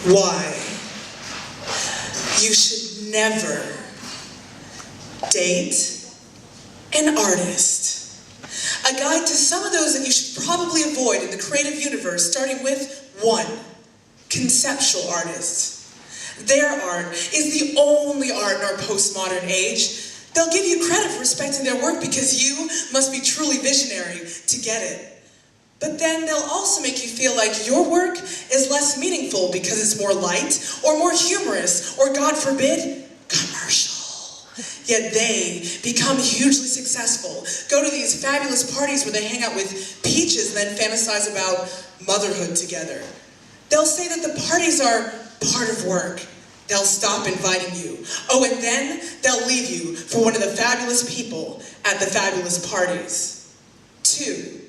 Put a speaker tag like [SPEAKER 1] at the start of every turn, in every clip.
[SPEAKER 1] Why you should never date an artist. A guide to some of those that you should probably avoid in the creative universe, starting with 1, conceptual artists. Their art is the only art in our postmodern age. They'll give you credit for respecting their work because you must be truly visionary to get it. But then they'll also make you feel like your work is less meaningful because it's more light, or more humorous, or God forbid, commercial. Yet they become hugely successful, go to these fabulous parties where they hang out with peaches and then fantasize about motherhood together. They'll say that the parties are part of work. They'll stop inviting you. Oh, and then they'll leave you for one of the fabulous people at the fabulous parties. 2,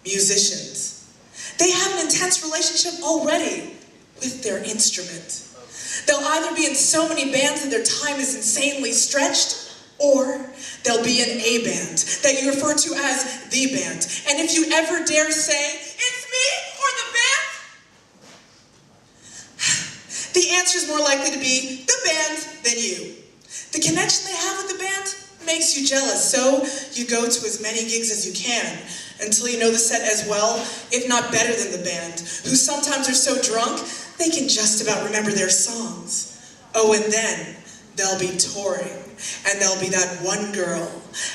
[SPEAKER 1] musicians. They have an intense relationship already with their instrument. They'll either be in so many bands that their time is insanely stretched, or they'll be in a band that you refer to as the band. And if you ever dare say, "It's me," or "the band," the answer is more likely to be the band than you. The connection they have with the band makes you jealous, so you go to as many gigs as you can until you know the set as well, if not better than the band, who sometimes are so drunk they can just about remember their songs. Oh, and then they'll be touring, and there'll be that one girl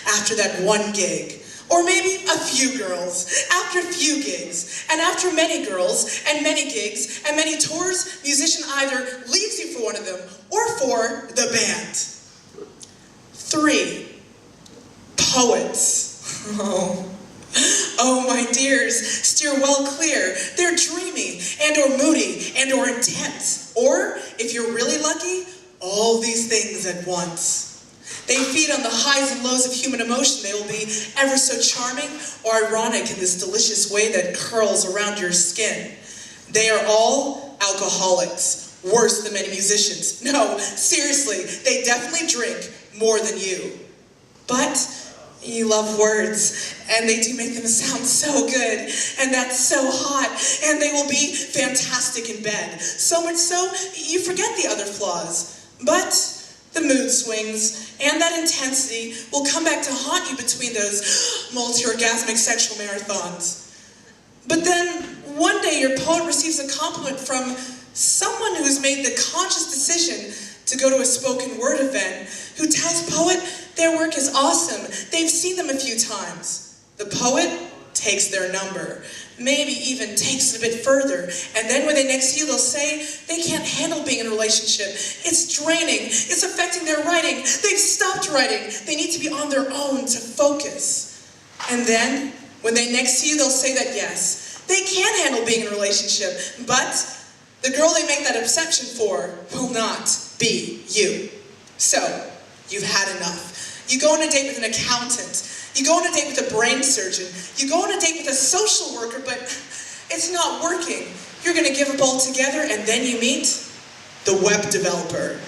[SPEAKER 1] after that one gig, or maybe a few girls after a few gigs, and after many girls and many gigs and many tours, musician either leaves you for one of them or for the band. 3, poets. Oh, my dears, steer well clear. They're dreamy and or moody and or intense, or if you're really lucky, all these things at once. They feed on the highs and lows of human emotion. They will be ever so charming or ironic in this delicious way that curls around your skin. They are all alcoholics, worse than many musicians. No, seriously, they definitely drink more than you. But you love words, and they do make them sound so good, and that's so hot, and they will be fantastic in bed. So much so, you forget the other flaws. But the mood swings and that intensity will come back to haunt you between those multi-orgasmic sexual marathons. But then, one day your poet receives a compliment from someone who's made the conscious decision to go to a spoken word event, who tells poet their work is awesome. They've seen them a few times. The poet takes their number, maybe even takes it a bit further, and then when they next see you, they'll say they can't handle being in a relationship. It's draining. It's affecting their writing. They've stopped writing. They need to be on their own to focus. And then, when they next see you, they'll say that yes, they can handle being in a relationship, but the girl they make that exception for will not be you. So, you've had enough. You go on a date with an accountant. You go on a date with a brain surgeon. You go on a date with a social worker, but it's not working. You're going to give up altogether, and then you meet the web developer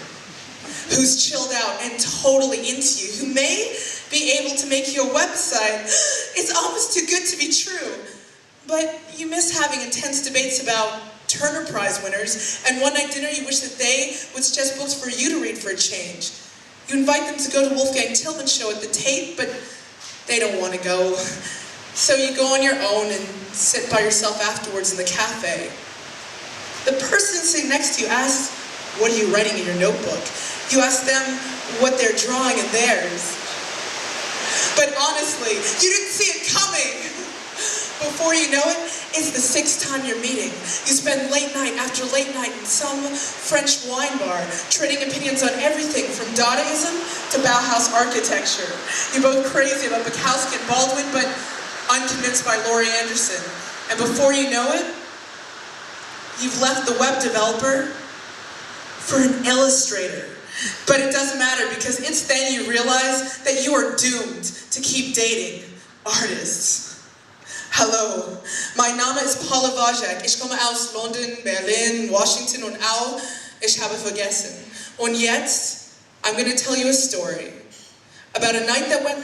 [SPEAKER 1] who's chilled out and totally into you, who may be able to make you a website. It's almost too good to be true. But you miss having intense debates about Turner Prize winners, and one-night dinner you wish that they would suggest books for you to read for a change. You invite them to go to Wolfgang Tillman's show at the Tate, but they don't want to go. So you go on your own and sit by yourself afterwards in the cafe. The person sitting next to you asks, "What are you writing in your notebook?" You ask them what they're drawing in theirs. But honestly, you didn't see it coming. Before you know it, it's the 6th time you're meeting. You spend late night after late night in some French wine bar, trading opinions on everything from Dadaism to Bauhaus architecture. You're both crazy about Bukowski and Baldwin, but unconvinced by Laurie Anderson. And before you know it, you've left the web developer for an illustrator. But it doesn't matter, because it's then you realize that you are doomed to keep dating artists. Hallo, mein Name ist Paula Varjack. Ich komme aus London, Berlin, Washington und auch, ich habe vergessen. Und jetzt, I'm going to tell you a story about a night that went